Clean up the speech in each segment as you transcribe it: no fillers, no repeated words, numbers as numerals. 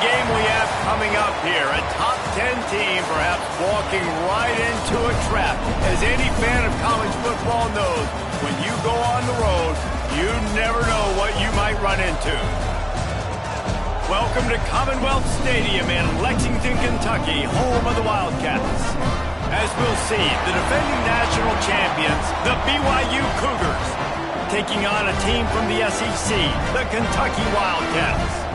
game we have coming up here. A top 10 team perhaps walking right into a trap. As any fan of college football knows, when you go on the road, you never know what you might run into. Welcome to Commonwealth Stadium in Lexington, Kentucky, home of the Wildcats. As we'll see, the defending national champions, the BYU Cougars, taking on a team from the SEC, the Kentucky Wildcats.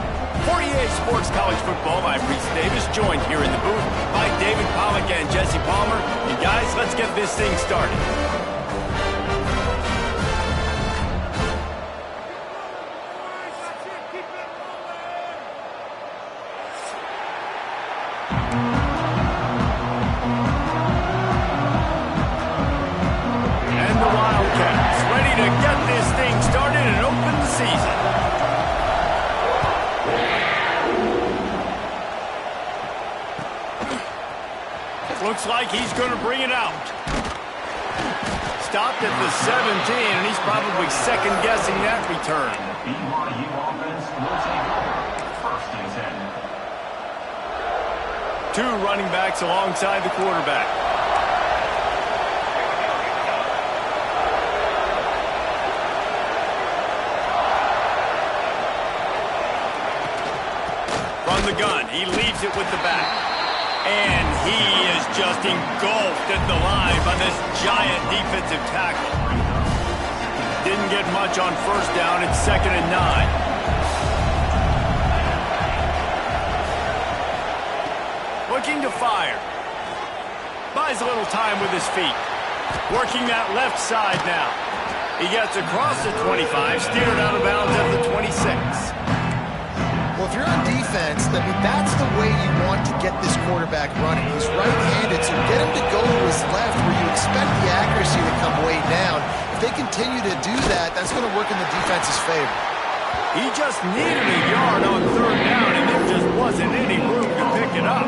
48 Sports College Football, I'm Reese Davis, joined here in the booth by David Pollack and Jesse Palmer. And guys, let's get this thing started. And the Wildcats ready to get this thing started and open the season. Looks like he's going to bring it out. Stopped at the 17, and he's probably second-guessing that return. BYU offense will take over. First and 10. Two running backs alongside the quarterback. From the gun, he leaves it with the back. And he is just engulfed at the line by this giant defensive tackle. Didn't get much on first down. It's 2nd and 9. Looking to fire. Buys a little time with his feet. Working that left side now. He gets across the 25, steered out of bounds at the 26. Well, if you're on defense, I mean, that's the way you want to get this quarterback running. He's right-handed, so get him to go to his left where you expect the accuracy to come way down. If they continue to do that, that's going to work in the defense's favor. He just needed a yard on 3rd down, and there just wasn't any room to pick it up.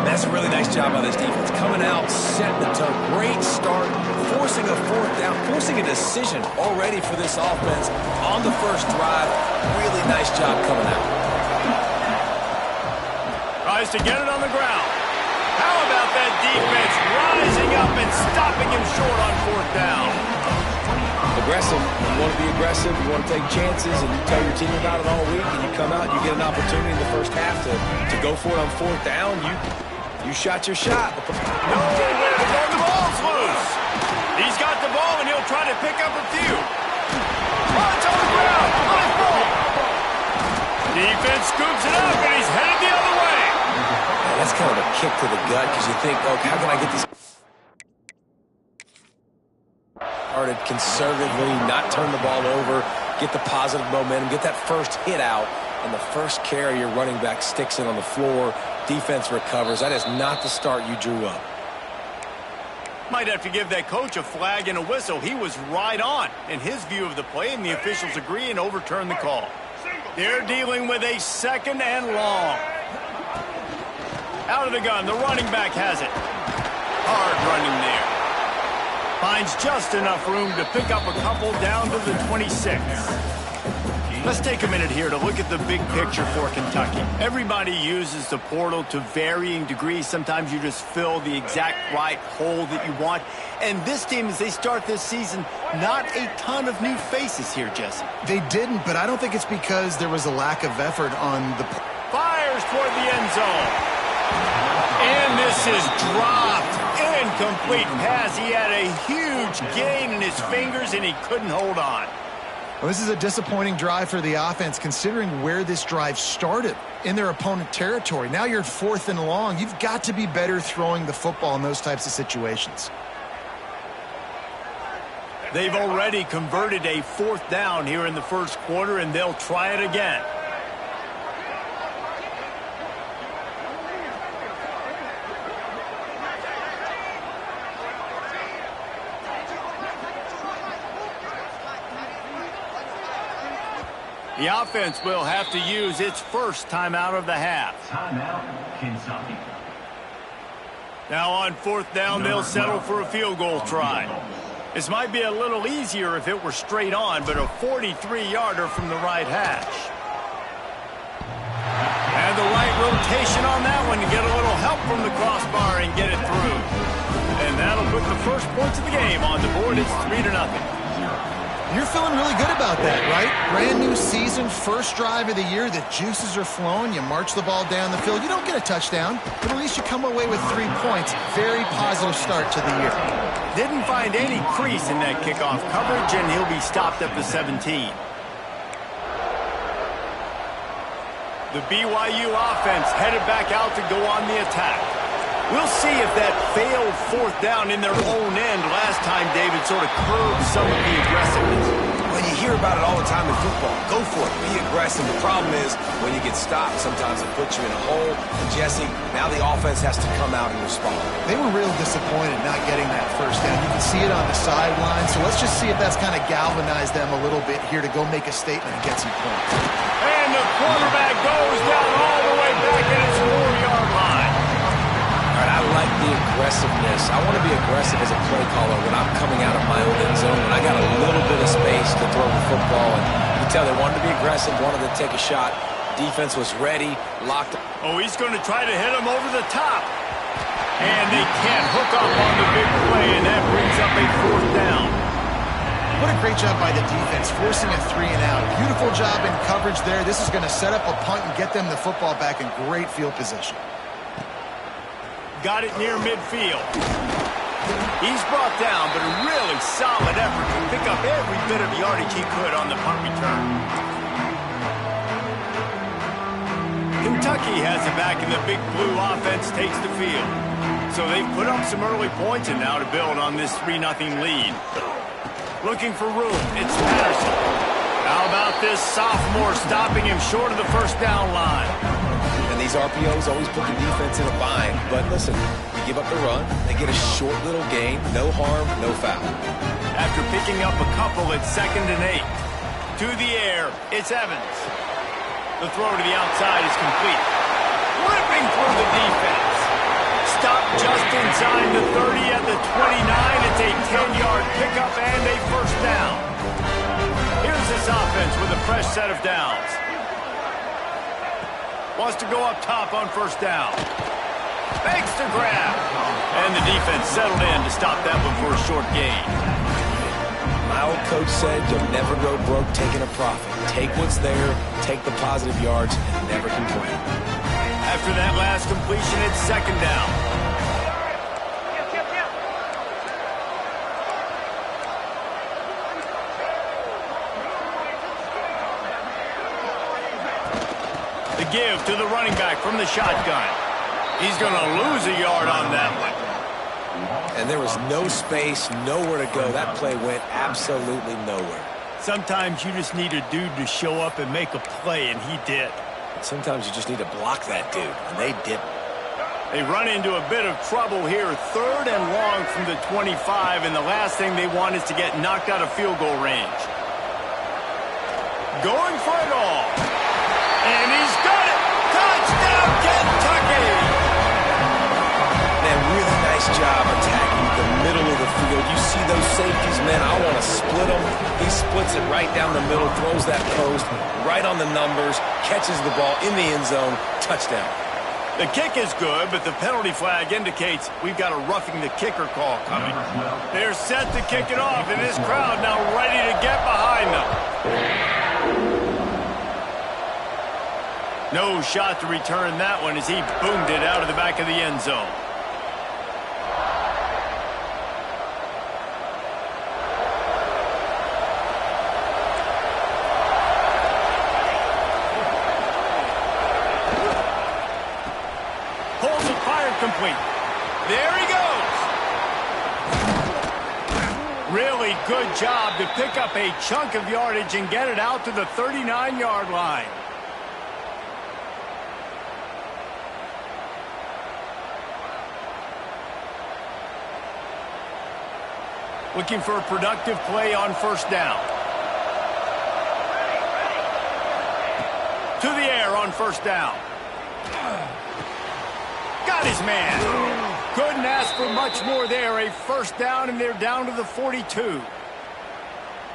That's a really nice job by this defense. Coming out, setting the tone. Great start, forcing a 4th down, forcing a decision already for this offense on the first drive. Really nice job coming out. Tries to get it on the ground. How about that defense rising up and stopping him short on 4th down? Aggressive. You want to be aggressive. You want to take chances, and you tell your team about it all week, and you come out and you get an opportunity in the first half to go for it on 4th down. You shot your shot. No, the ball's loose. He's got the ball, and he'll try to pick up a few. Oh, it's on the ground. On his ball. Defense scoops it up, and he's headed the other way. Yeah, that's kind of a kick to the gut because you think, oh, how can I get these? Started conservatively, not turn the ball over, get the positive momentum, get that first hit out, and the first carry, your running back sticks it on the floor. Defense recovers. That is not the start you drew up. Might have to give that coach a flag and a whistle. He was right on in his view of the play, and the officials agree and overturn the call. They're dealing with a 2nd and long. Out of the gun, the running back has it. Hard running there. Finds just enough room to pick up a couple down to the 26. Let's take a minute here to look at the big picture for Kentucky. Everybody uses the portal to varying degrees. Sometimes you just fill the exact right hole that you want. And this team, as they start this season, not a ton of new faces here, Jesse. They didn't, but I don't think it's because there was a lack of effort on the... Fires toward the end zone. And this is dropped. Incomplete pass. He had a huge gain in his fingers, and he couldn't hold on. Well, this is a disappointing drive for the offense, considering where this drive started, in their opponent territory. Now you're 4th and long. You've got to be better throwing the football in those types of situations. They've already converted a 4th down here in the first quarter, and they'll try it again. The offense will have to use its first timeout of the half. Timeout, Kentucky. Now on 4th down, they'll settle for a field goal try. This might be a little easier if it were straight on, but a 43-yarder from the right hash. rotation on that one to get a little help from the crossbar and get it through. And that'll put the first points of the game on the board. It's 3-0. You're feeling really good about that, right? Brand new season, first drive of the year. The juices are flowing. You march the ball down the field. You don't get a touchdown, but at least you come away with 3 points. Very positive start to the year. Didn't find any crease in that kickoff coverage, and he'll be stopped at the 17. The BYU offense headed back out to go on the attack. We'll see if that failed 4th down in their own end last time, David, sort of curbed some of the aggressiveness. Well, you hear about it all the time in football. Go for it. Be aggressive. The problem is when you get stopped, sometimes it puts you in a hole. And, Jesse, now the offense has to come out and respond. They were real disappointed not getting that first down. You can see it on the sideline. So let's just see if that's kind of galvanized them a little bit here to go make a statement and get some points. And the quarterback goes down all the way back at his 4-yard line. I like the aggressiveness. I want to be aggressive as a play caller when I'm coming out of my own end zone, when I got a little bit of space to throw the football. And you can tell they wanted to be aggressive, wanted to take a shot. Defense was ready, locked. Oh, he's going to try to hit him over the top. And they can't hook up on the big play, and that brings up a 4th down. What a great job by the defense, forcing a 3-and-out. Beautiful job in coverage there. This is going to set up a punt and get them the football back in great field position. Got it near midfield. He's brought down, but a really solid effort to pick up every bit of yardage he could on the punt return. Kentucky has it back, and the Big Blue offense takes the field. So they've put up some early points, and now to build on this 3-0 lead. Looking for room, it's Patterson. How about this sophomore stopping him short of the first down line? And these RPOs always put the defense in a bind. But listen, you give up the run, they get a short little gain, no harm, no foul. After picking up a couple at 2nd and 8. To the air, it's Evans. The throw to the outside is complete. Ripping through the defense. Stopped just inside the 30 at the 29. It's a 10-yard pickup and a first down. Here's this offense with a fresh set of downs. Wants to go up top on first down. Makes the grab. And the defense settled in to stop that one for a short gain. My old coach said you'll never go broke taking a profit. Take what's there, take the positive yards, and never complain. After that last completion, it's 2nd down. The give to the running back from the shotgun. He's going to lose a yard on that one. And there was no space, nowhere to go. That play went absolutely nowhere. Sometimes you just need a dude to show up and make a play, and he did. Sometimes you just need to block that dude, and they didn't. They run into a bit of trouble here. 3rd and long from the 25, and the last thing they want is to get knocked out of field goal range. Going for it all. And he's got it! Touchdown, Kentucky! Man, really nice job attacking the middle of the field. You see those safeties, man, I want to split them. He splits it right down the middle, throws that post, right on the numbers, catches the ball in the end zone, touchdown. The kick is good, but the penalty flag indicates we've got a roughing the kicker call coming. They're set to kick it off, and this crowd now ready to get behind them. No shot to return that one as he boomed it out of the back of the end zone. Holds it fired complete. There he goes. Really good job to pick up a chunk of yardage and get it out to the 39-yard line. Looking for a productive play on first down. To the air on first down. Got his man. Couldn't ask for much more there. A first down, and they're down to the 42.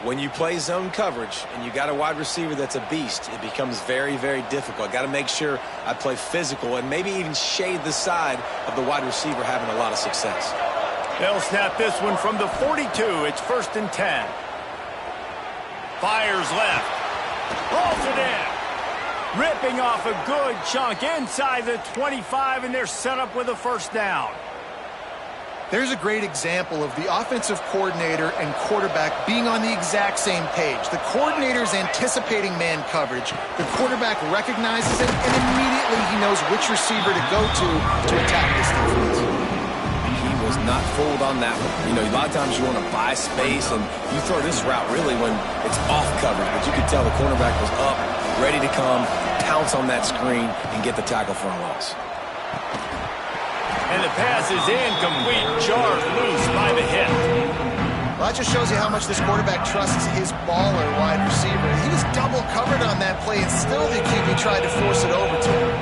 When you play zone coverage and you got a wide receiver that's a beast, it becomes very, very difficult. Got to make sure I play physical and maybe even shade the side of the wide receiver having a lot of success. They'll snap this one from the 42. It's 1st and 10. Fires left. Hauls it in. Ripping off a good chunk inside the 25, and they're set up with a 1st down. There's a great example of the offensive coordinator and quarterback being on the exact same page. The coordinator's anticipating man coverage. The quarterback recognizes it, and immediately he knows which receiver to go to attack this defense. He was not fooled on that one. You know, a lot of times you want to buy space, and you throw this route really when it's off coverage. But you could tell the cornerback was up, ready to come, pounce on that screen, and get the tackle for a loss. And the pass is incomplete. Jarred loose by the hip. Well, that just shows you how much this quarterback trusts his baller wide receiver. He was double covered on that play, and still the QB tried to force it over to him.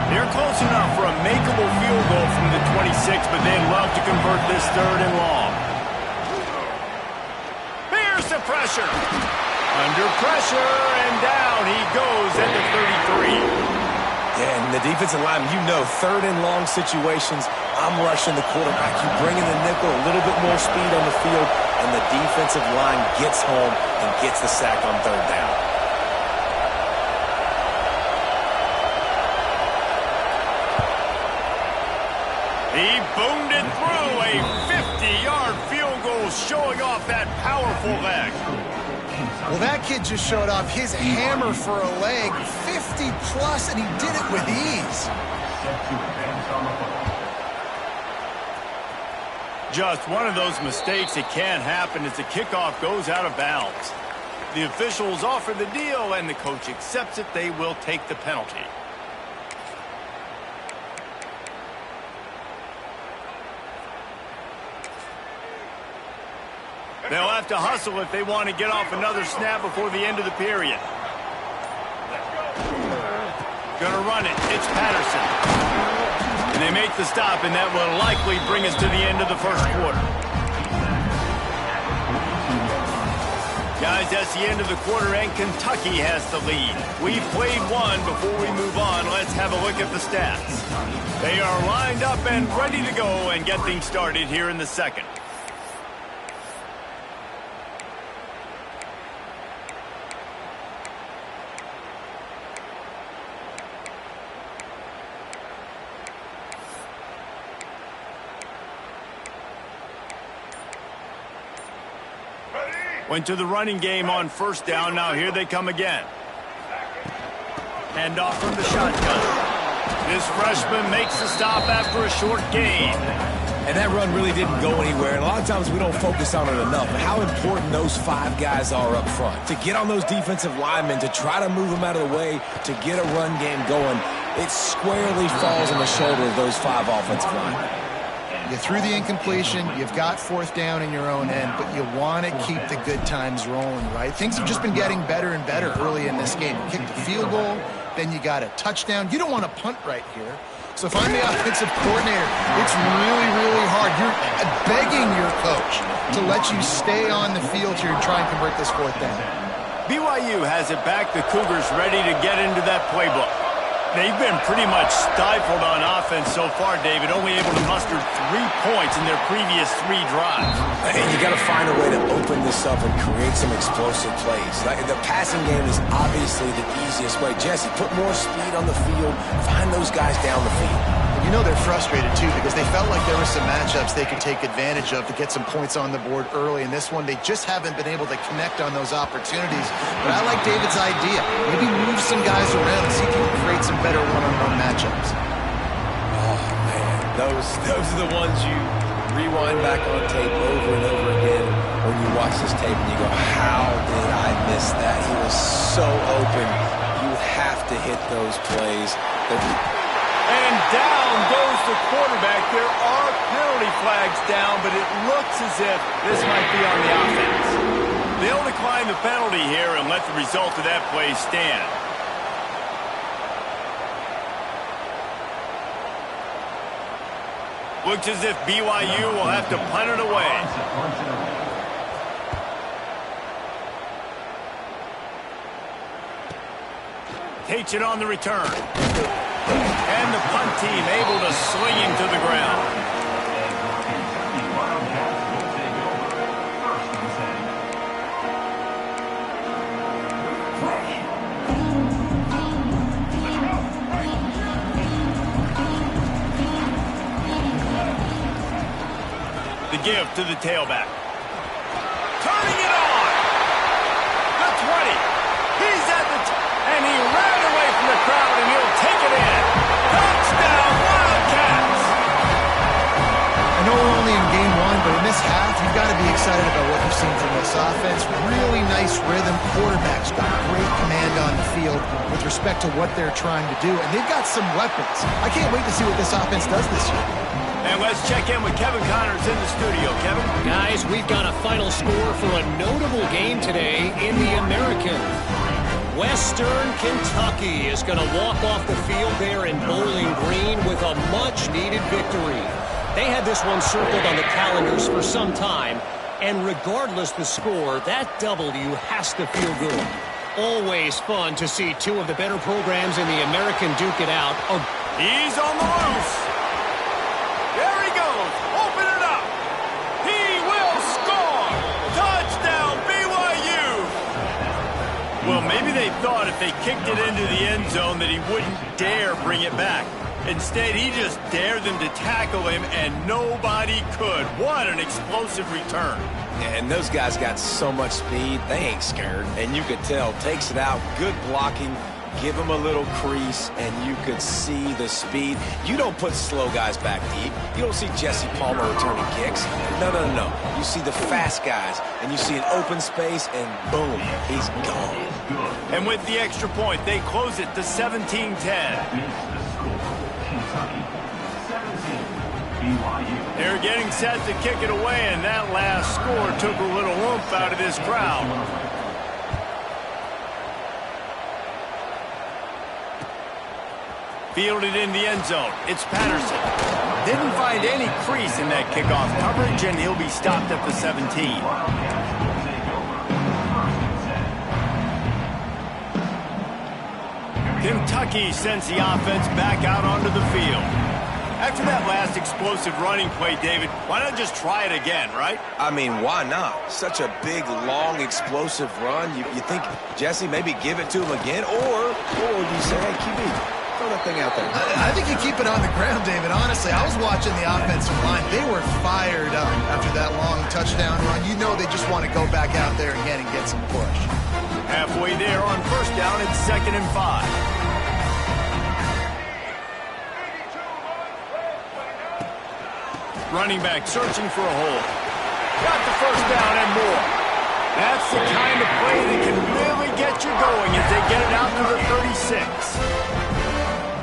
They're close enough for a makeable field goal from the 26, but they'd love to convert this 3rd and long. Here's the pressure. Under pressure, and down he goes at the 33. Yeah, and the defensive line, you know, 3rd and long situations, I'm rushing the quarterback. You bring in the nickel, a little bit more speed on the field, and the defensive line gets home and gets the sack on 3rd down. He boomed it through a 50-yard field goal, showing off that powerful leg. Well, that kid just showed off his hammer for a leg, 50-plus, and he did it with ease. Just one of those mistakes that can't happen as the kickoff goes out of bounds. The officials offer the deal, and the coach accepts it. They will take the penalty. They'll have to hustle if they want to get off another snap before the end of the period. Gonna run it. It's Patterson. And they make the stop, and that will likely bring us to the end of the 1st quarter. Guys, that's the end of the quarter, and Kentucky has the lead. We've played one. Before we move on, let's have a look at the stats. They are lined up and ready to go and get things started here in the 2nd. Went to the running game on 1st down. Now here they come again. Hand off from the shotgun. This freshman makes the stop after a short gain. And that run really didn't go anywhere. And a lot of times we don't focus on it enough. But how important those 5 guys are up front. To get on those defensive linemen, to try to move them out of the way, to get a run game going, it squarely falls on the shoulder of those 5 offensive linemen. You threw the incompletion, you've got 4th down in your own end, but you want to keep the good times rolling, right? Things have just been getting better and better early in this game. You kicked a field goal, then you got a touchdown. You don't want to punt right here. So if I'm the offensive coordinator, it's really, really hard. You're begging your coach to let you stay on the field here and try and convert this 4th down. BYU has it back. The Cougars ready to get into that playbook. They've been pretty much stifled on offense so far, David, only able to muster 3 points in their previous 3 drives. And you got to find a way to open this up and create some explosive plays. Like, the passing game is obviously the easiest way. Jesse, put more speed on the field, find those guys down the field. You know they're frustrated, too, because they felt like there were some matchups they could take advantage of to get some points on the board early. In this one, they just haven't been able to connect on those opportunities. But I like David's idea. Maybe move some guys around and see if you can create some better one-on-one matchups. Oh, man. Those are the ones you rewind back on tape over and over again when you watch this tape and you go, how did I miss that? He was so open. You have to hit those plays. And down goes the quarterback. There are penalty flags down, but it looks as if this might be on the offense. They'll decline the penalty here and let the result of that play stand. Looks as if BYU will have to punt it away. Takes it on the return. And the punt team able to sling him to the ground. The give to the tailback. Turning it on. The 20. He's at the and he ran away from the crowd, and he'll take it in. Touchdown, Wildcats! I know we're only in game one, but in this half, you've got to be excited about what you've seen from this offense. Really nice rhythm. Quarterback's got great command on the field with respect to what they're trying to do, and they've got some weapons. I can't wait to see what this offense does this year. And let's check in with Kevin Connors in the studio. Kevin? Guys, we've got a final score for a notable game today in the American. Western Kentucky is going to walk off the field there in Bowling Green with a much-needed victory. They had this one circled on the calendars for some time, and regardless the score, that W has to feel good. Always fun to see two of the better programs in the American duke it out. He's on the loose. There he goes. Open it up. He will score. Touchdown, BYU. Well, maybe they thought if they kicked it into the end zone that he wouldn't dare bring it back. Instead, he just dared them to tackle him, and nobody could. What an explosive return. And those guys got so much speed, they ain't scared. And you could tell, takes it out, good blocking, give him a little crease, and you could see the speed. You don't put slow guys back deep. You don't see Jesse Palmer returning kicks. No. You see the fast guys, and you see an open space, and boom, he's gone. And with the extra point, they close it to 17-10. They're getting set to kick it away, and that last score took a little oomph out of this crowd. Fielded in the end zone. It's Patterson. Didn't find any crease in that kickoff coverage, and he'll be stopped at the 17. Kentucky sends the offense back out onto the field. After that last explosive running play, David, why not just try it again, right? I mean, why not? Such a big, long, explosive run. You think, Jesse, maybe give it to him again? Or you say, hey, QB, throw that thing out there. I think you keep it on the ground, David. Honestly, I was watching the offensive line. They were fired up after that long touchdown run. You know they just want to go back out there again and get some push. Halfway there on first down, it's 2nd and 5. Running back searching for a hole. Got the first down and more. That's the kind of play that can really get you going as they get it out to the 36.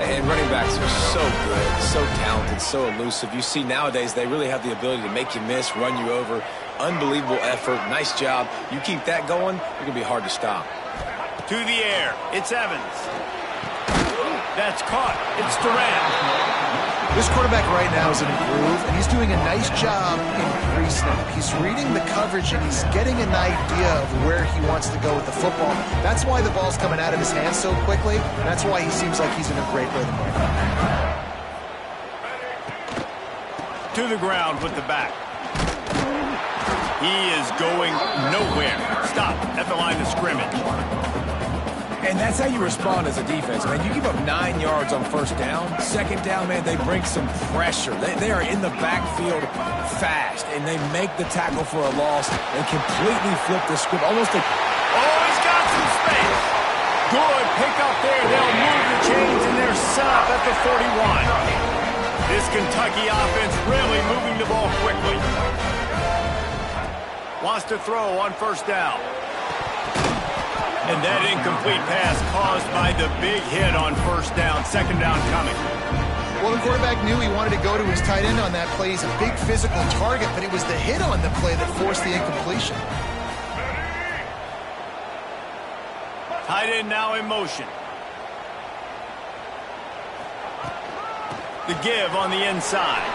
And running backs are so good, so talented, so elusive. You see nowadays they really have the ability to make you miss, run you over. Unbelievable effort. Nice job. You keep that going, it's going to be hard to stop. To the air. It's Evans. That's caught. It's Durant. This quarterback right now is in a groove, and he's doing a nice job in pre-snap. He's reading the coverage, and he's getting an idea of where he wants to go with the football. That's why the ball's coming out of his hands so quickly. That's why he seems like he's in a great rhythm right now. To the ground with the back. He is going nowhere. Stop at the line of scrimmage. And that's how you respond as a defense, man. You give up 9 yards on first down. Second down, man, they bring some pressure. They are in the backfield fast, and they make the tackle for a loss and completely flip the script. Oh, he's got some space. Good pick up there. They'll move the chains, and they're set up at the 41. This Kentucky offense really moving the ball quickly. Wants to throw on first down. And that incomplete pass caused by the big hit on first down. Second down coming. Well, the quarterback knew he wanted to go to his tight end on that play. He's a big physical target, but it was the hit on the play that forced the incompletion. Tight end now in motion. The give on the inside.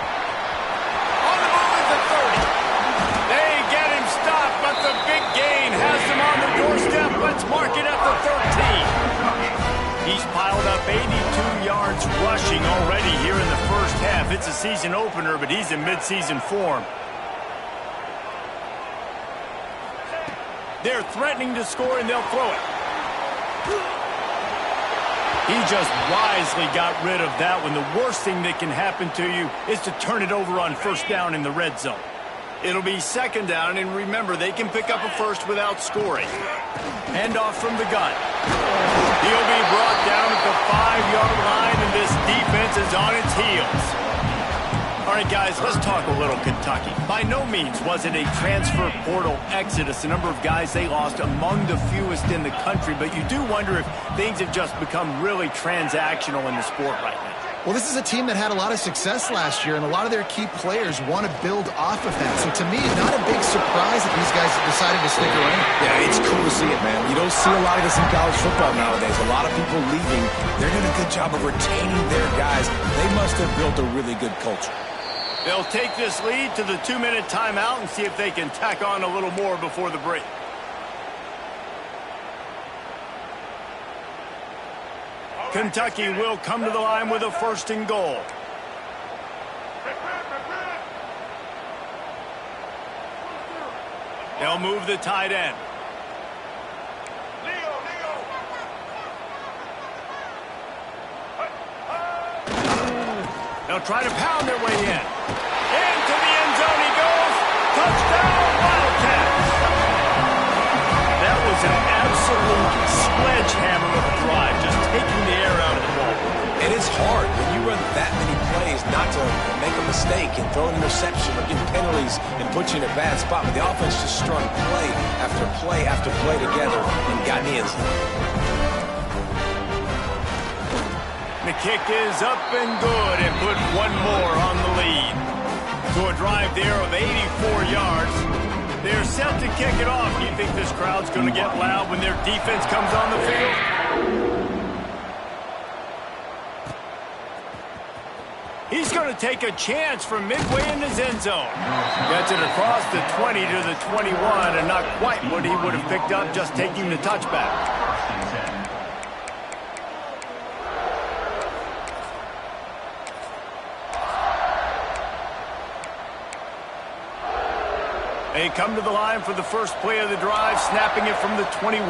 the 30. They get him stopped, but the big gain has them on the doorstep. Let's mark it at the 13. He's piled up 82 yards rushing already here in the first half. It's a season opener, but he's in midseason form. They're threatening to score, and they'll throw it. He just wisely got rid of that one. The worst thing that can happen to you is to turn it over on first down in the red zone. It'll be second down, and remember, they can pick up a first without scoring. Handoff from the gun. He'll be brought down at the 5-yard line, and this defense is on its heels. All right, guys, let's talk a little Kentucky. By no means was it a transfer portal exodus. The number of guys they lost among the fewest in the country, but you do wonder if things have just become really transactional in the sport right now. Well, this is a team that had a lot of success last year, and a lot of their key players want to build off of that. So to me, not a big surprise that these guys decided to stick around. Yeah, it's cool to see it, man. You don't see a lot of this in college football nowadays. A lot of people leaving. They're doing a good job of retaining their guys. They must have built a really good culture. They'll take this lead to the 2-minute timeout and see if they can tack on a little more before the break. Kentucky will come to the line with a 1st and goal. They'll move the tight end. They'll try to pound their way in. Into the end zone he goes. Touchdown, Wildcats. That was an absolute sledgehammer of a drive, just taking the air out of the ball. And it's hard when you run that many plays not to make a mistake and throw an interception or get penalties and put you in a bad spot. But the offense just strung play after play after play together and got in the end zone. The kick is up and good and put one more on the lead. So a drive there of 84 yards. They're set to kick it off. Do you think this crowd's going to get loud when their defense comes on the field? He's going to take a chance from midway in his end zone. Gets it across the 20 to the 21, and not quite what he would have picked up just taking the touchback. They come to the line for the first play of the drive, snapping it from the 21.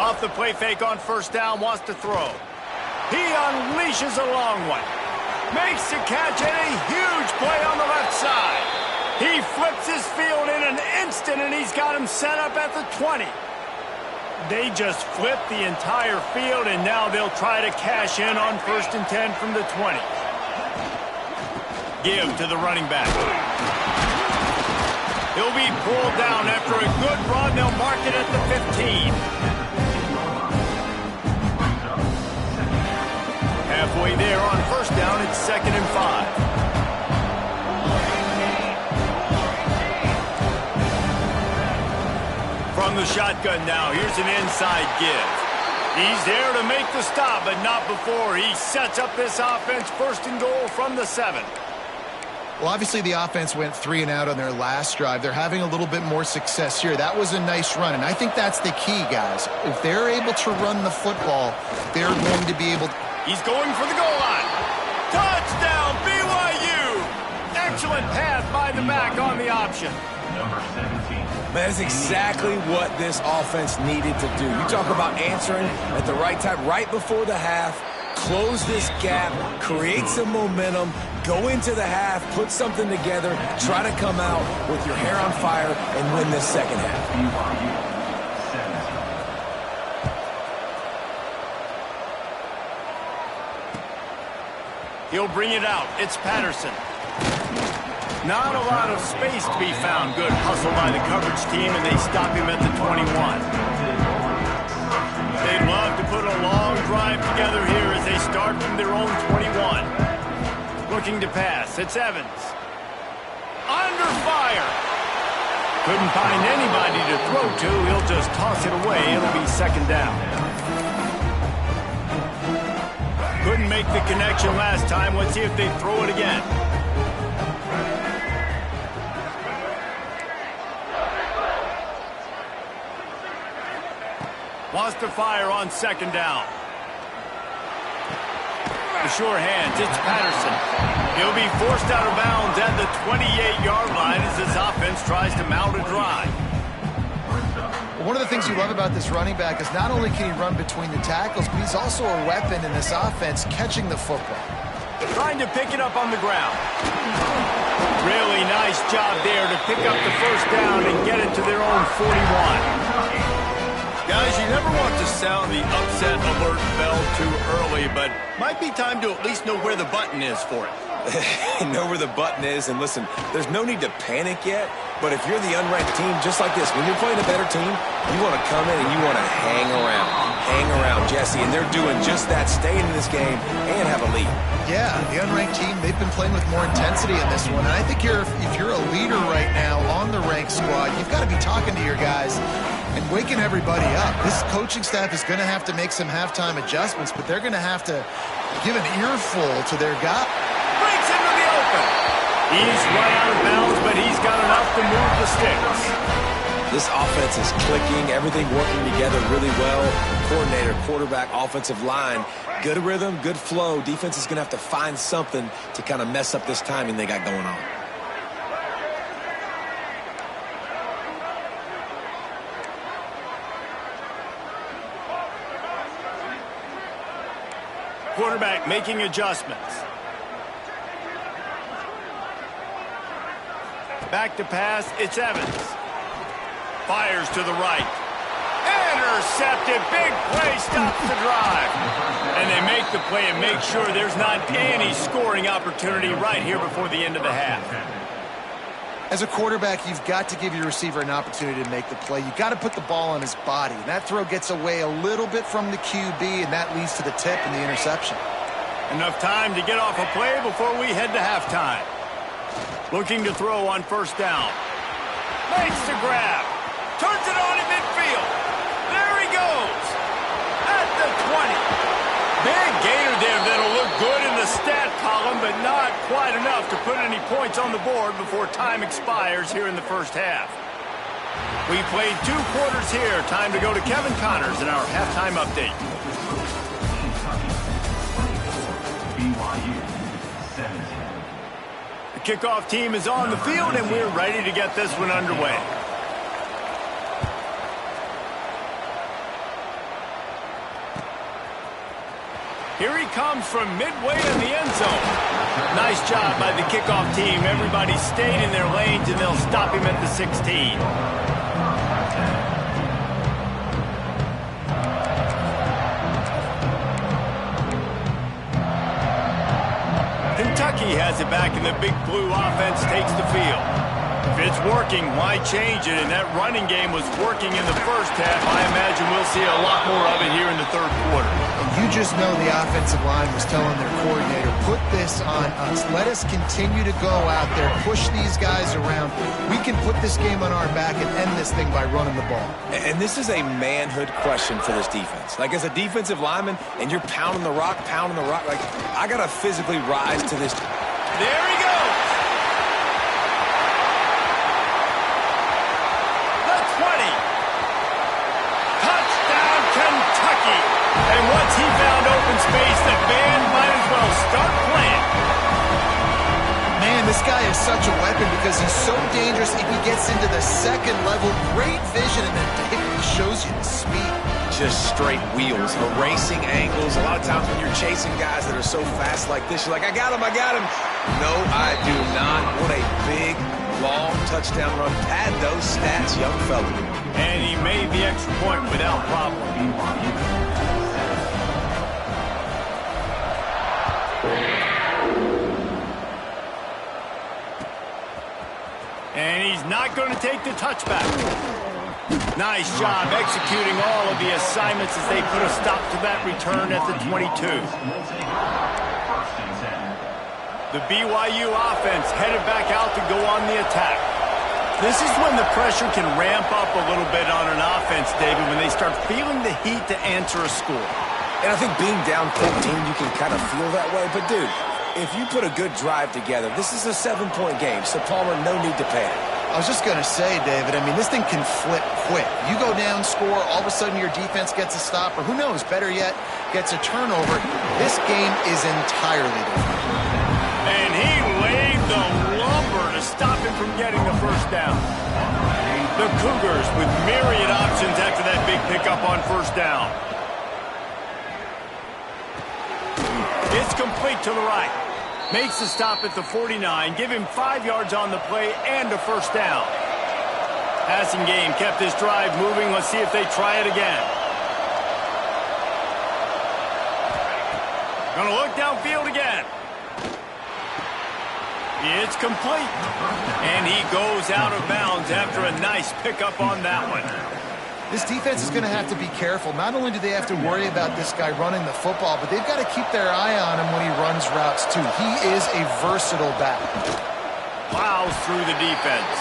Off the play fake on first down, wants to throw. He unleashes a long one. Makes the catch and a huge play on the left side. He flips his field in an instant, and he's got him set up at the 20. They just flipped the entire field, and now they'll try to cash in on 1st and 10 from the 20. Give to the running back. He'll be pulled down after a good run. They'll mark it at the 15. Halfway there on first down, it's 2nd and 5. From the shotgun now, here's an inside give. He's there to make the stop, but not before. He sets up this offense 1st and goal from the 7. Well, obviously the offense went 3 and out on their last drive. They're having a little bit more success here. That was a nice run, and I think that's the key, guys. If they're able to run the football, they're going to be able to... He's going for the goal line. Touchdown, BYU! Excellent pass by the back on the option. Number 17. That's exactly what this offense needed to do. You talk about answering at the right time, right before the half, close this gap, create some momentum, go into the half, put something together, try to come out with your hair on fire and win this second half. He'll bring it out. It's Patterson. Not a lot of space to be found. Good hustle by the coverage team, and they stop him at the 21. They'd love to put a long drive together here as they start from their own 21. Looking to pass. It's Evans. Under fire. Couldn't find anybody to throw to. He'll just toss it away. It'll be 2nd down. Couldn't make the connection last time. Let's see if they throw it again. Wants to fire on second down. The sure hands, it's Patterson. He'll be forced out of bounds at the 28-yard line as this offense tries to mount a drive. One of the things you love about this running back is not only can he run between the tackles, but he's also a weapon in this offense catching the football. Trying to pick it up on the ground. Really nice job there to pick up the first down and get it to their own 41. Guys, you never want to sound the upset alert bell too early, but might be time to at least know where the button is for it. Know where the button is, and listen, there's no need to panic yet, but if you're the unranked team, just like this, when you're playing a better team, you want to come in and you want to hang around, Jesse, and they're doing just that, staying in this game and have a lead. Yeah, the unranked team, they've been playing with more intensity in this one, and I think if you're a leader right now on the ranked squad, you've got to be talking to your guys and waking everybody up. This coaching staff is going to have to make some halftime adjustments, but they're going to have to give an earful to their guy. Breaks into the open. He's run out of bounds, but he's got enough to move the sticks. This offense is clicking, everything working together really well. Coordinator, quarterback, offensive line, good rhythm, good flow. Defense is going to have to find something to kind of mess up this timing they got going on. Quarterback making adjustments. Back to pass, it's Evans. Fires to the right. Intercepted, big play, stops the drive. And they make the play and make sure there's not any scoring opportunity right here before the end of the half. As a quarterback, you've got to give your receiver an opportunity to make the play. You've got to put the ball on his body. And that throw gets away a little bit from the QB, and that leads to the tip and the interception. Enough time to get off a play before we head to halftime. Looking to throw on first down. Makes the grab. Turns it on in midfield. There he goes. At the 20. Big gainer there that'll look good in the stat column, but not quite enough to put any points on the board before time expires here in the first half. We played 2 quarters here. Time to go to Kevin Connors in our halftime update. BYU 17. The kickoff team is on the field, and we're ready to get this one underway. Here he comes from midway in the end zone. Nice job by the kickoff team. Everybody stayed in their lanes, and they'll stop him at the 16. Kentucky has it back, and the Big Blue offense takes the field. If it's working, why change it? And that running game was working in the first half. I imagine we'll see a lot more of it here in the third quarter. And you just know the offensive line was telling their coordinator, put this on us. Let us continue to go out there, push these guys around. We can put this game on our back and end this thing by running the ball. And this is a manhood question for this defense. Like, as a defensive lineman, and you're pounding the rock, like, I got to physically rise to this. There he goes. The 20. Touchdown, Kentucky. And once he found open space, the band might as well start playing. Man, this guy is such a weapon because he's so dangerous if he gets into the second level. Great vision, and then he shows you the speed. Just straight wheels, erasing angles. A lot of times when you're chasing guys that are so fast like this, you're like, I got him. No, I do not. What a big, long touchdown run. Pad those stats, young fella. And he made the extra point without problem. And he's not going to take the touchback. Nice job executing all of the assignments as they put a stop to that return at the 22. The BYU offense headed back out to go on the attack. This is when the pressure can ramp up a little bit on an offense, David, when they start feeling the heat to answer a score. And I think being down 14, you can kind of feel that way. But, dude, if you put a good drive together, this is a 7-point game, so Palmer, no need to panic. I was just going to say, David, I mean, this thing can flip quick. You go down, score, all of a sudden your defense gets a stop, or who knows, better yet, gets a turnover. This game is entirely different. And he laid the lumber to stop him from getting the first down. The Cougars with myriad options after that big pickup on first down. It's complete to the right. Makes the stop at the 49. Give him 5 yards on the play and a first down. Passing game kept this drive moving. Let's see if they try it again. Gonna look downfield again. It's complete. And he goes out of bounds after a nice pickup on that one. This defense is going to have to be careful. Not only do they have to worry about this guy running the football, but they've got to keep their eye on him when he runs routes, too. He is a versatile back. Plows through the defense.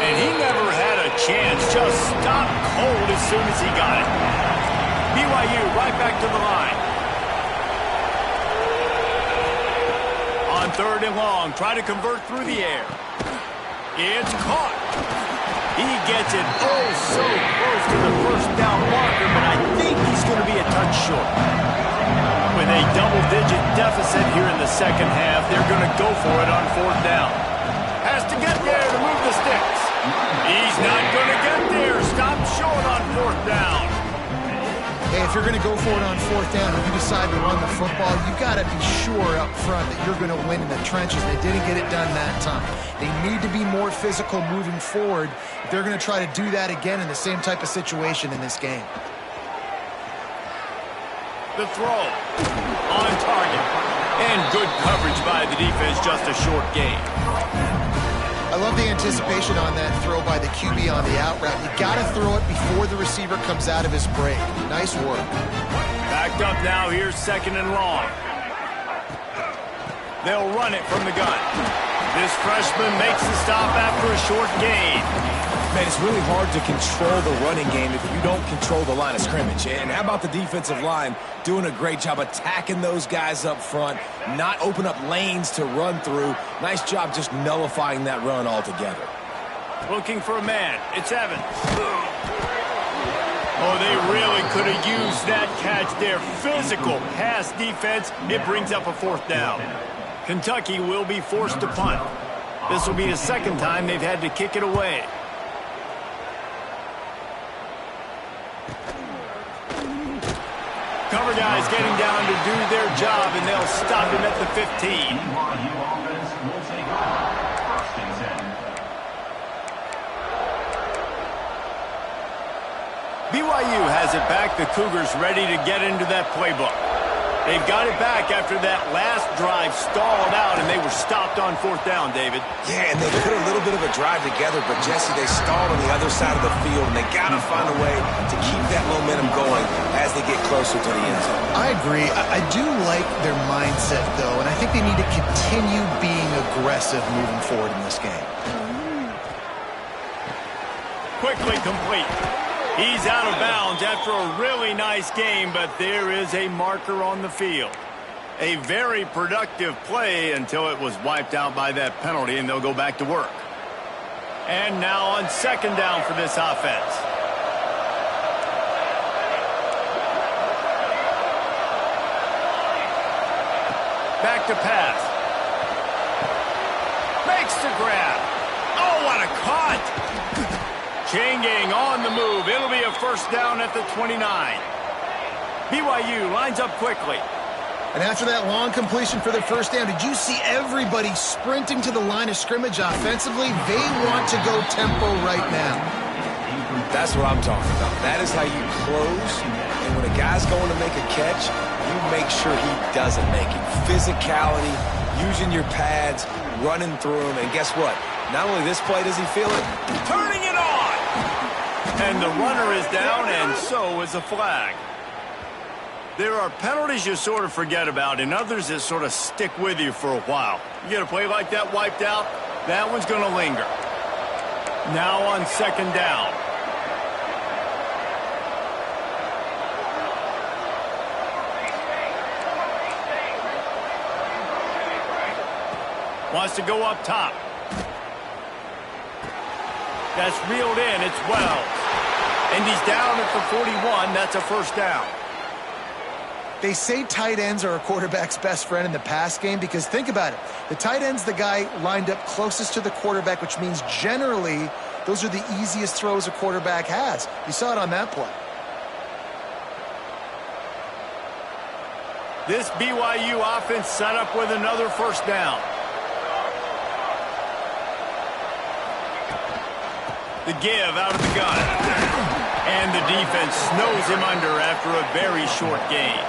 And he never had a chance. Just stopped cold as soon as he got it. BYU right back to the line. On 3rd and long, try to convert through the air. It's caught. He gets it oh so close to the first down marker, but I think he's going to be a touch short. With a double-digit deficit here in the second half, they're going to go for it on 4th down. Has to get there to move the sticks. He's not going to get there. Stop short on 4th down. Hey, if you're going to go for it on 4th down and you decide to run the football, you've got to be sure up front that you're going to win in the trenches. They didn't get it done that time. They need to be more physical moving forward if they're going to try to do that again in the same type of situation in this game. The throw on target. And good coverage by the defense, just a short gain. I love the anticipation on that throw by the QB on the out route. You got to throw it before the receiver comes out of his break. Nice work. Backed up now. Here's 2nd and long. They'll run it from the gun. This freshman makes the stop after a short gain. Man, it's really hard to control the running game if you don't control the line of scrimmage. And how about the defensive line doing a great job attacking those guys up front, not open up lanes to run through. Nice job just nullifying that run altogether. Looking for a man. It's Evans. Oh, they really could have used that catch there. Physical pass defense. It brings up a 4th down. Kentucky will be forced to punt. This will be the 2nd time they've had to kick it away. Cover guys getting down to do their job, and they'll stop him at the 15. BYU offense will take over 1st and 10. BYU has it back. The Cougars ready to get into that playbook. They've got it back after that last drive stalled out, and they were stopped on 4th down, David. Yeah, and they put a little bit of a drive together, but, Jesse, they stalled on the other side of the field, and they got to find a way to keep that momentum going as they get closer to the end zone. I agree. I do like their mindset, though, and I think they need to continue being aggressive moving forward in this game. Quickly complete. He's out of bounds after a really nice game, but there is a marker on the field. A very productive play until it was wiped out by that penalty, and they'll go back to work. And now on 2nd down for this offense. Back to pass. Makes the grab. Oh, what a cut! Chain gang on the move. It'll be a 1st down at the 29. BYU lines up quickly. And after that long completion for the 1st down, did you see everybody sprinting to the line of scrimmage offensively? They want to go tempo right now. That's what I'm talking about. That is how you close. And when a guy's going to make a catch, you make sure he doesn't make it. Physicality, using your pads, running through them. And guess what? Not only this play does he feel it, turning it on. And the runner is down, and so is a flag. There are penalties you sort of forget about, and others that sort of stick with you for a while. You get a play like that wiped out, that one's going to linger. Now on 2nd down. Wants to go up top. That's reeled in. It's Wells. And he's down at the 41. That's a first down. They say tight ends are a quarterback's best friend in the pass game because think about it. The tight end's the guy lined up closest to the quarterback, which means generally those are the easiest throws a quarterback has. You saw it on that play. This BYU offense set up with another first down. The give out of the gun. And the defense snows him under after a very short gain.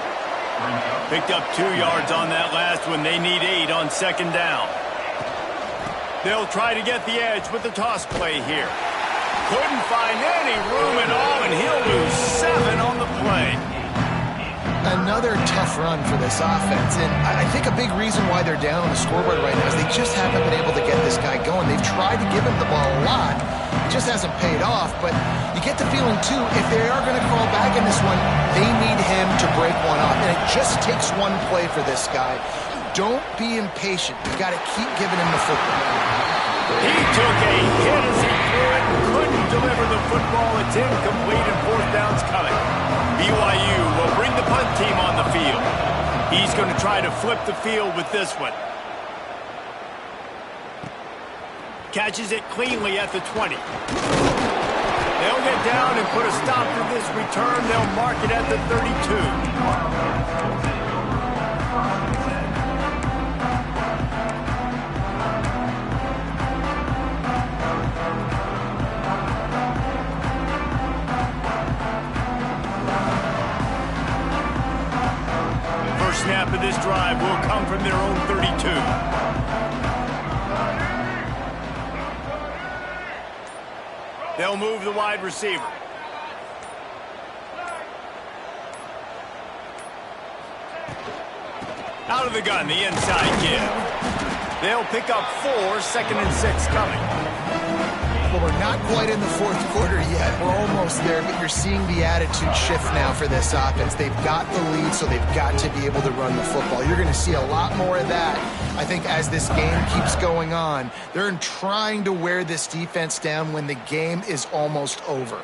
Picked up 2 yards on that last one. They need 8 on second down. They'll try to get the edge with the toss play here. Couldn't find any room at all, and he'll lose 7 on the play. Another tough run for this offense, and I think a big reason why they're down on the scoreboard right now is they just haven't been able to get this guy going. They've tried to give him the ball a lot. It just hasn't paid off, but you get the feeling, too, if they are going to crawl back in this one, they need him to break one off, and it just takes one play for this guy. Don't be impatient. You got to keep giving him the football. He took a hit as he threw it and couldn't deliver the football. It's incomplete and fourth down's coming. BYU will bring the punt team on the field. He's going to try to flip the field with this one. Catches it cleanly at the 20. They'll get down and put a stop to this return. They'll mark it at the 32. Snap of this drive will come from their own 32. They'll move the wide receiver. Out of the gun, the inside give. They'll pick up 4, second and 6 coming. Well, we're not quite in the fourth quarter yet. We're almost there, but you're seeing the attitude shift now for this offense. They've got the lead, so they've got to be able to run the football. You're going to see a lot more of that, I think, as this game keeps going on. They're trying to wear this defense down when the game is almost over.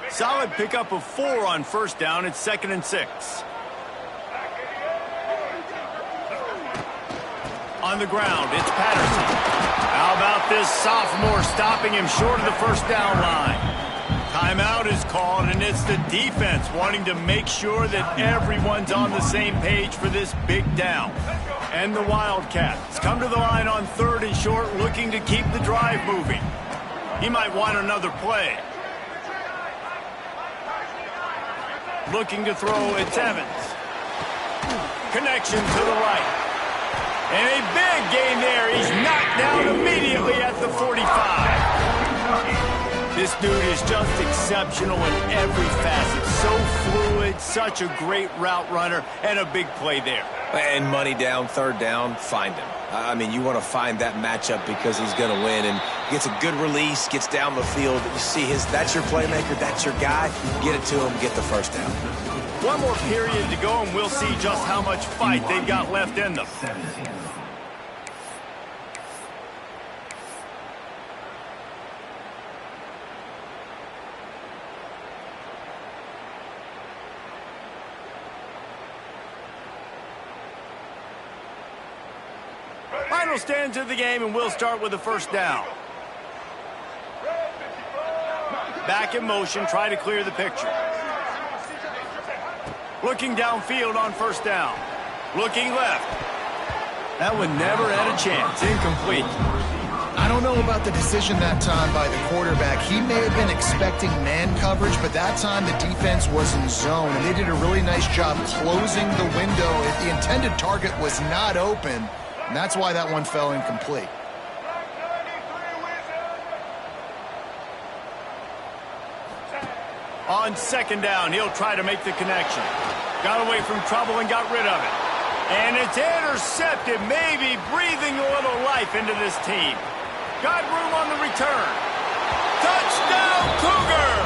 Solid pickup of 4 on first down. It's second and 6. On the ground, it's Patterson. How about this sophomore stopping him short of the first down line? Timeout is called, and it's the defense wanting to make sure that everyone's on the same page for this big down. And the Wildcats come to the line on third and short, looking to keep the drive moving. He might want another play. Looking to throw, it's Evans. Connection to the right. And a big gain there. He's knocked down immediately at the 45. This dude is just exceptional in every facet. So fluid, such a great route runner, and a big play there. And money down, third down, find him. I mean, you want to find that matchup because he's going to win. And gets a good release, gets down the field. You see that's your playmaker, that's your guy. Get it to him, get the first down. One more period to go, and we'll see just how much fight they've got left in them. Final stands of the game, and we'll start with the first down. Back in motion, try to clear the picture. Looking downfield on first down. Looking left. That one never had a chance. Incomplete. I don't know about the decision that time by the quarterback. He may have been expecting man coverage, but that time the defense was in zone, and they did a really nice job closing the window. If the intended target was not open, and that's why that one fell incomplete. On second down, he'll try to make the connection. Got away from trouble and got rid of it. And it's intercepted, maybe breathing a little life into this team. Got room on the return. Touchdown, Cougars!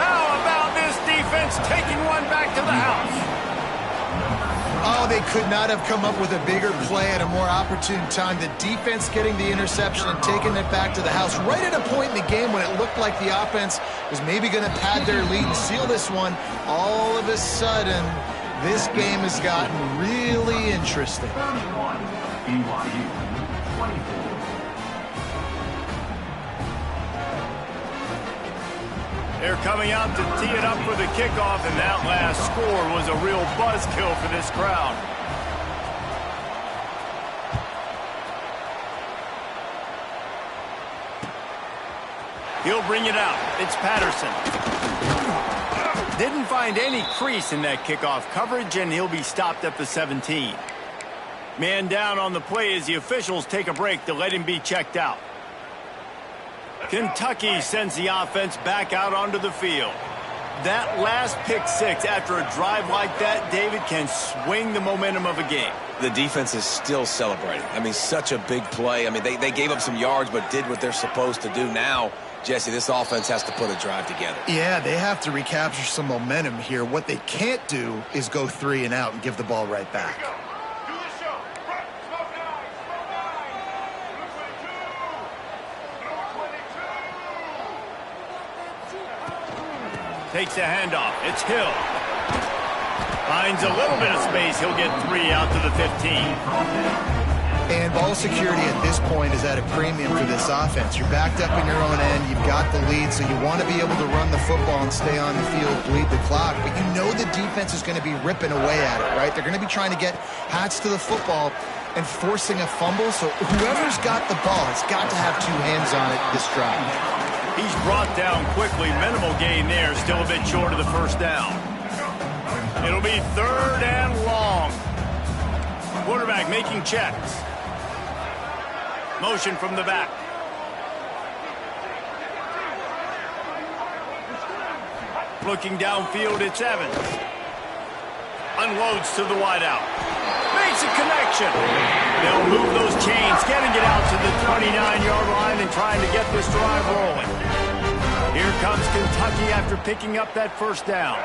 How about this defense taking one back to the house? Oh, they could not have come up with a bigger play at a more opportune time. The defense getting the interception and taking it back to the house right at a point in the game when it looked like the offense was maybe going to pad their lead and seal this one. All of a sudden, this game has gotten really interesting. 31, BYU, 24. They're coming out to tee it up for the kickoff, and that last score was a real buzzkill for this crowd. He'll bring it out. It's Patterson. Didn't find any crease in that kickoff coverage, and he'll be stopped at the 17. Man down on the play as the officials take a break to let him be checked out. Kentucky sends the offense back out onto the field. That last pick six after a drive like that, David, can swing the momentum of a game. The defense is still celebrating. I mean, such a big play. I mean, they gave up some yards but did what they're supposed to do. Now, Jesse, this offense has to put a drive together. Yeah, they have to recapture some momentum here. What they can't do is go 3 and out and give the ball right back. Takes a handoff. It's Hill. Finds a little bit of space. He'll get 3 out to the 15. And ball security at this point is at a premium for this offense. You're backed up in your own end. You've got the lead, so you want to be able to run the football and stay on the field, bleed the clock. But you know the defense is going to be ripping away at it, right? They're going to be trying to get hats to the football and forcing a fumble. So whoever's got the ball has got to have 2 hands on it this drive. He's brought down quickly. Minimal gain there. Still a bit short of the first down. It'll be 3rd and long. Quarterback making checks. Motion from the back. Looking downfield, it's Evans. Unloads to the wideout. Makes a connection. They'll move those chains, getting it out to the 29-yard line and trying to get this drive rolling. Here comes Kentucky after picking up that first down.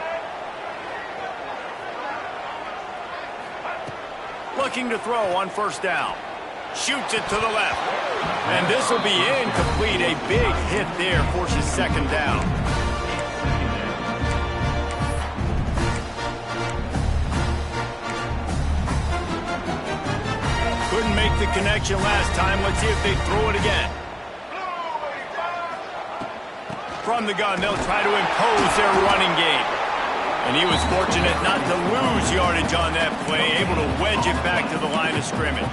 Looking to throw on first down. Shoots it to the left. And this will be incomplete. A big hit there forces 2nd down. Couldn't make the connection last time. Let's see if they throw it again. From the gun, they'll try to impose their running game. And he was fortunate not to lose yardage on that play, able to wedge it back to the line of scrimmage.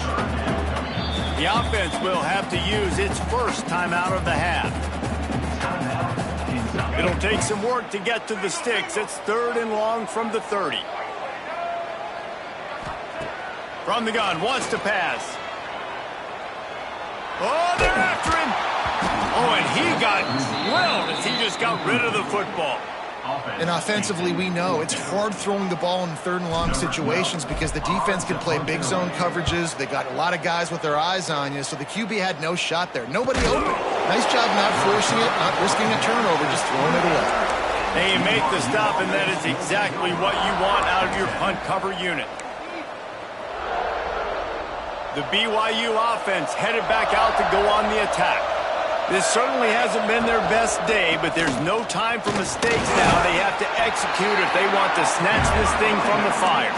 The offense will have to use its first timeout of the half. It'll take some work to get to the sticks. It's 3rd and long from the 30. From the gun, wants to pass. Oh, they're after him. Oh, and he got drilled as he just got rid of the football. And offensively, we know it's hard throwing the ball in 3rd and long situations because the defense can play big zone coverages. They got a lot of guys with their eyes on you, so the QB had no shot there. Nobody open. Nice job not forcing it, not risking a turnover, just throwing it away. They make the stop, and that is exactly what you want out of your punt cover unit. The BYU offense headed back out to go on the attack. This certainly hasn't been their best day, but there's no time for mistakes now. They have to execute if they want to snatch this thing from the fire.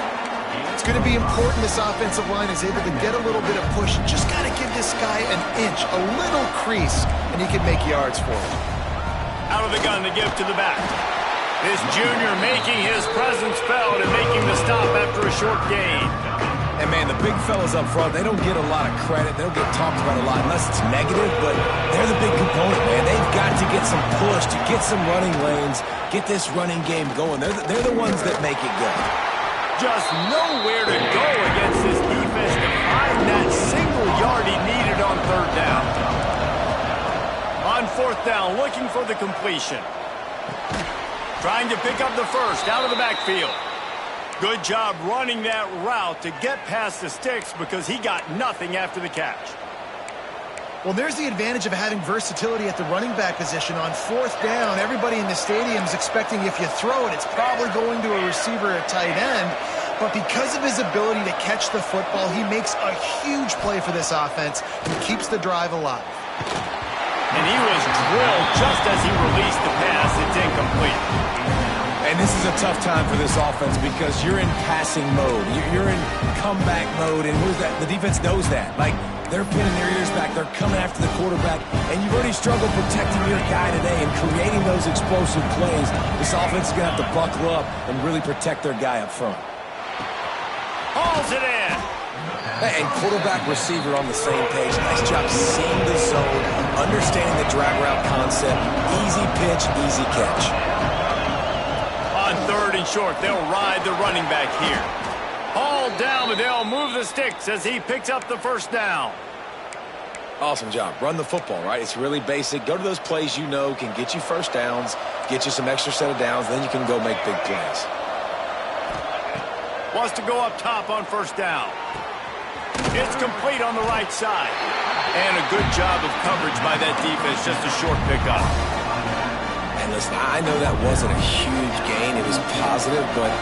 It's going to be important this offensive line is able to get a little bit of push. Just got to give this guy an inch, a little crease, and he can make yards for it. Out of the gun to give to the back. This junior making his presence felt and making the stop after a short gain. And, man, the big fellas up front, they don't get a lot of credit. They don't get talked about a lot unless it's negative, but they're the big component, man. They've got to get some push, to get some running lanes, get this running game going. They're the ones that make it go. Just nowhere to go against this defense to find that single yard he needed on 3rd down. On 4th down, looking for the completion. Trying to pick up the first out of the backfield. Good job running that route to get past the sticks because he got nothing after the catch. Well, there's the advantage of having versatility at the running back position. On 4th down, everybody in the stadium is expecting if you throw it, it's probably going to a receiver at tight end. but because of his ability to catch the football, he makes a huge play for this offense and keeps the drive alive. And he was drilled just as he released the pass. It's incomplete. And this is a tough time for this offense because you're in passing mode. You're in comeback mode, and the defense knows that. Like, they're pinning their ears back. They're coming after the quarterback, and you've already struggled protecting your guy today and creating those explosive plays. This offense is going to have to buckle up and really protect their guy up front. Hauls it in. And quarterback receiver on the same page. Nice job seeing the zone, understanding the drag route concept. Easy pitch, easy catch. On 3rd and short, they'll ride the running back here. Hauled down, but they'll move the sticks as he picks up the first down. Awesome job. Run the football, right? It's really basic. Go to those plays you know can get you first downs, get you some extra set of downs, then you can go make big plays. Wants to go up top on first down. It's complete on the right side. And a good job of coverage by that defense. Just a short pickup. And listen, I know that wasn't a huge gain. It was positive, but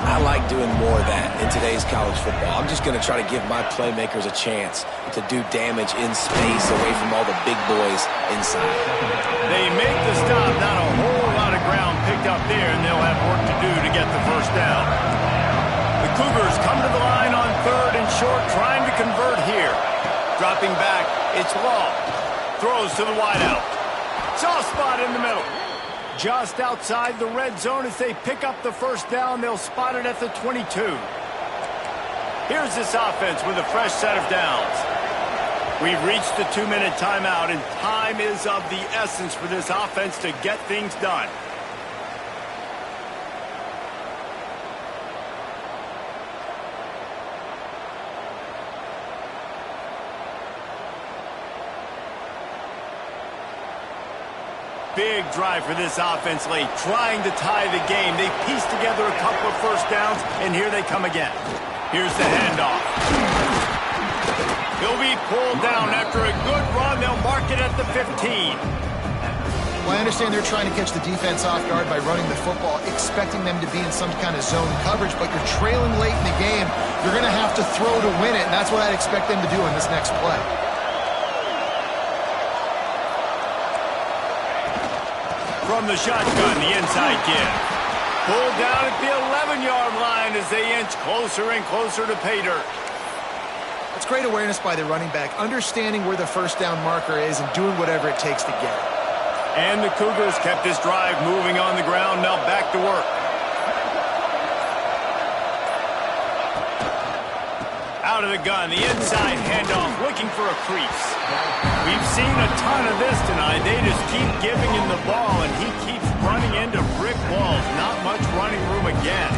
I like doing more of that in today's college football. I'm just going to try to give my playmakers a chance to do damage in space away from all the big boys inside. They make the stop. Not a whole lot of ground picked up there, and they'll have work to do to get the first down. The Cougars come to the line on 3rd and short, trying to convert here. Dropping back, it's Law. Throws to the wideout. Soft spot in the middle. Just outside the red zone as they pick up the first down. They'll spot it at the 22. Here's this offense with a fresh set of downs. We've reached the 2-minute timeout, and time is of the essence for this offense to get things done. Big drive for this offense late, trying to tie the game. They pieced together a couple of first downs, and here they come again. Here's the handoff. He'll be pulled down after a good run. They'll mark it at the 15. Well, I understand they're trying to catch the defense off guard by running the football, expecting them to be in some kind of zone coverage, but you're trailing late in the game. You're going to have to throw to win it, and that's what I'd expect them to do in this next play. From the shotgun, the inside give. Pulled down at the 11-yard line as they inch closer and closer to pay dirt. It's great awareness by the running back, understanding where the first down marker is and doing whatever it takes to get it. And the Cougars kept this drive moving on the ground. Now back to work. Out of the gun, the inside handoff, looking for a crease. We've seen a ton of this tonight. They just keep giving him the ball, and he keeps running into brick walls. Not much running room again.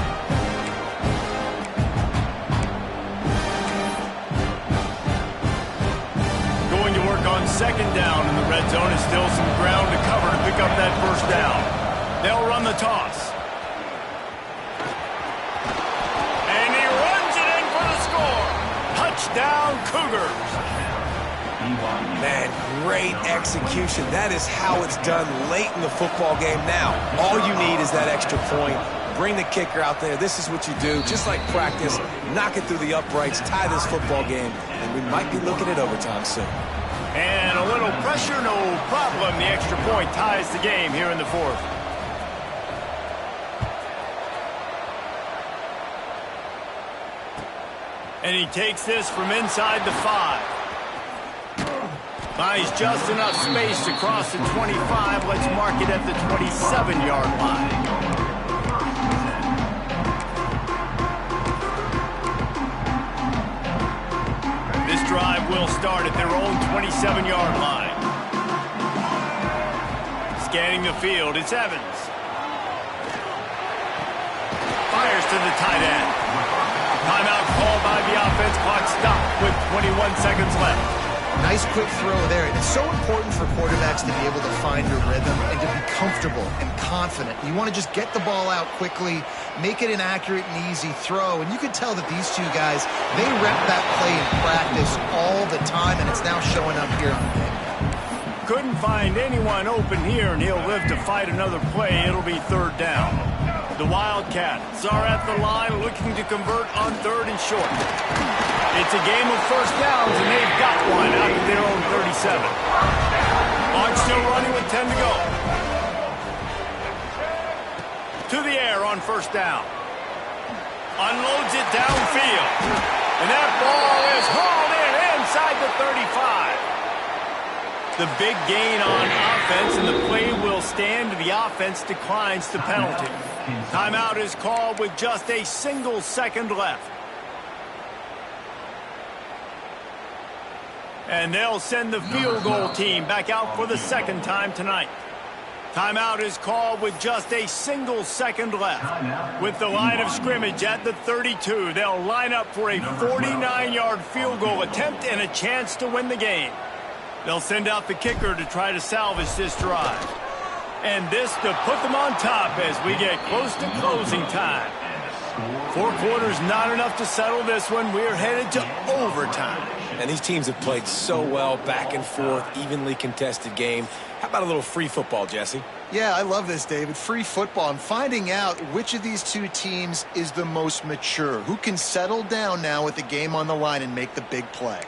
Going to work on 2nd down in the red zone, and still some ground to cover to pick up that first down. They'll run the toss. Touchdown, Cougars. Man, great execution. That is how it's done late in the football game. Now, all you need is that extra point. Bring the kicker out there. This is what you do. Just like practice, knock it through the uprights, tie this football game, and we might be looking at overtime soon. And a little pressure, no problem. The extra point ties the game here in the 4th. And he takes this from inside the 5. Buys just enough space to cross the 25. Let's mark it at the 27-yard line. This drive will start at their own 27-yard line. Scanning the field, it's Evans. Fires to the tight end. Timeout called by the offense. Clock stopped with 21 seconds left. Nice quick throw there. It's so important for quarterbacks to be able to find your rhythm and to be comfortable and confident. You want to just get the ball out quickly, make it an accurate and easy throw. And you can tell that these two guys, they rep that play in practice all the time, and it's now showing up here on the game. Couldn't find anyone open here, and he'll live to fight another play. It'll be 3rd down. The Wildcats are at the line looking to convert on 3rd and short. It's a game of first downs, and they've got one out of their own 37. Clock still running with 10 to go. To the air on first down. Unloads it downfield. And that ball is hauled in inside the 35. The big gain on offense, and the play will stand. The offense declines the penalty. Timeout is called with just a single second left. And they'll send the field goal team back out for the second time tonight. Timeout is called with just a single second left. With the line of scrimmage at the 32, they'll line up for a 49-yard field goal attempt and a chance to win the game. They'll send out the kicker to try to salvage this drive. And this to put them on top as we get close to closing time. 4 quarters not enough to settle this one. We're headed to overtime. And these teams have played so well, back and forth, evenly contested game. How about a little free football, Jesse? Yeah, I love this, David. Free football. I'm finding out which of these two teams is the most mature. Who can settle down now with the game on the line and make the big play.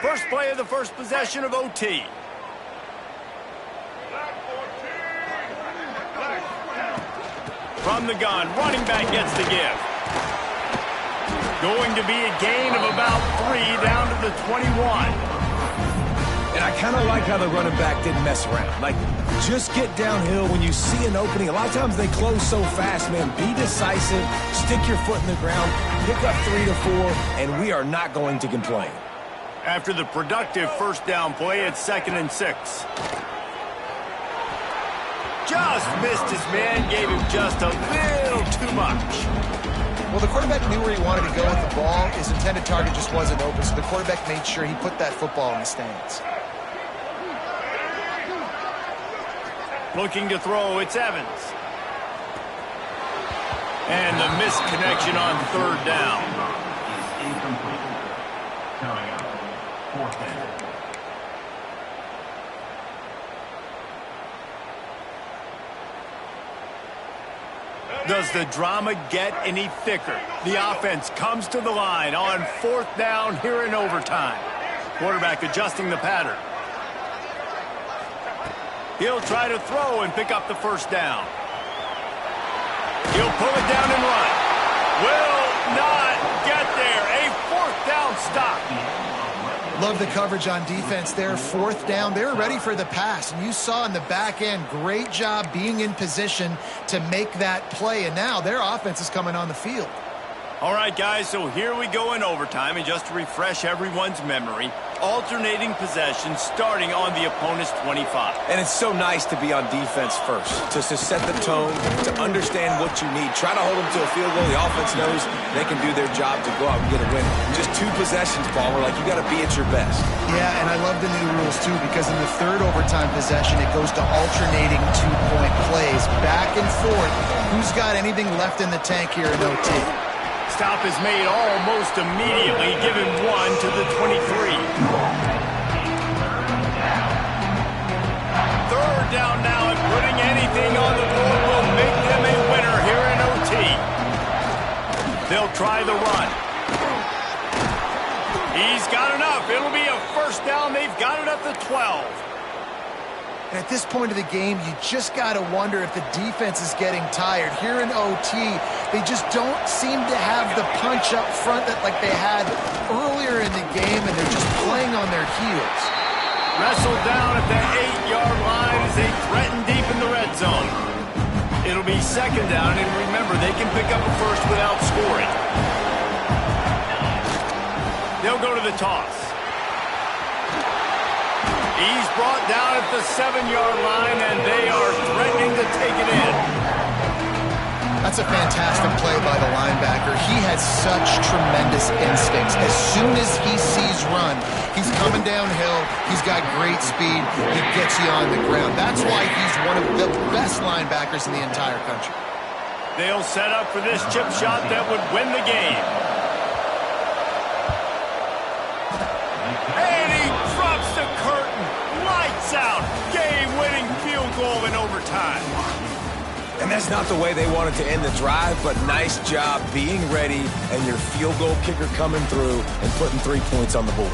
First play of the first possession of OT. From the gun, running back gets the give. Going to be a gain of about 3 down to the 21. And I kind of like how the running back didn't mess around. Like, just get downhill when you see an opening. A lot of times they close so fast, man. Be decisive, stick your foot in the ground, pick up 3 to 4, and we are not going to complain. After the productive first down play, it's 2nd and 6. Just missed his man, gave him just a little too much. Well, the quarterback knew where he wanted to go with the ball. His intended target just wasn't open, so the quarterback made sure he put that football in the stands. Looking to throw, it's Evans. And the missed connection on 3rd down. Is incomplete. Coming up, 4th down. Does the drama get any thicker? The offense comes to the line on 4th down here in overtime. Quarterback adjusting the pattern. He'll try to throw and pick up the first down. He'll pull it down and run. Will not get there. A 4th down stop. Love the coverage on defense there. 4th down. They were ready for the pass. And you saw in the back end, great job being in position to make that play. And now their offense is coming on the field. All right, guys, so here we go in overtime. And just to refresh everyone's memory, alternating possessions starting on the opponent's 25. And it's so nice to be on defense first, just to set the tone, to understand what you need. Try to hold them to a field goal. The offense knows they can do their job to go out and get a win. Just 2 possessions, Paul. We're like, you got to be at your best. Yeah, and I love the new rules, too, because in the 3rd overtime possession, it goes to alternating 2-point plays, back and forth. Who's got anything left in the tank here in OT? Stop is made almost immediately, giving 1 to the 23. 3rd down now, and putting anything on the board will make them a winner here in OT. They'll try the run. He's got enough. It'll be a first down. They've got it at the 12. And at this point of the game, you just got to wonder if the defense is getting tired. Here in OT, they just don't seem to have the punch up front that like they had earlier in the game, and they're just playing on their heels. Wrestled down at the 8-yard line as they threaten deep in the red zone. It'll be 2nd down, and remember, they can pick up a first without scoring. They'll go to the toss. He's brought down at the 7-yard line, and they are threatening to take it in. That's a fantastic play by the linebacker. He has such tremendous instincts. As soon as he sees run, he's coming downhill. He's got great speed. He gets you on the ground. That's why he's one of the best linebackers in the entire country. They'll set up for this chip shot that would win the game. And that's not the way they wanted to end the drive, but nice job being ready and your field goal kicker coming through and putting 3 points on the board.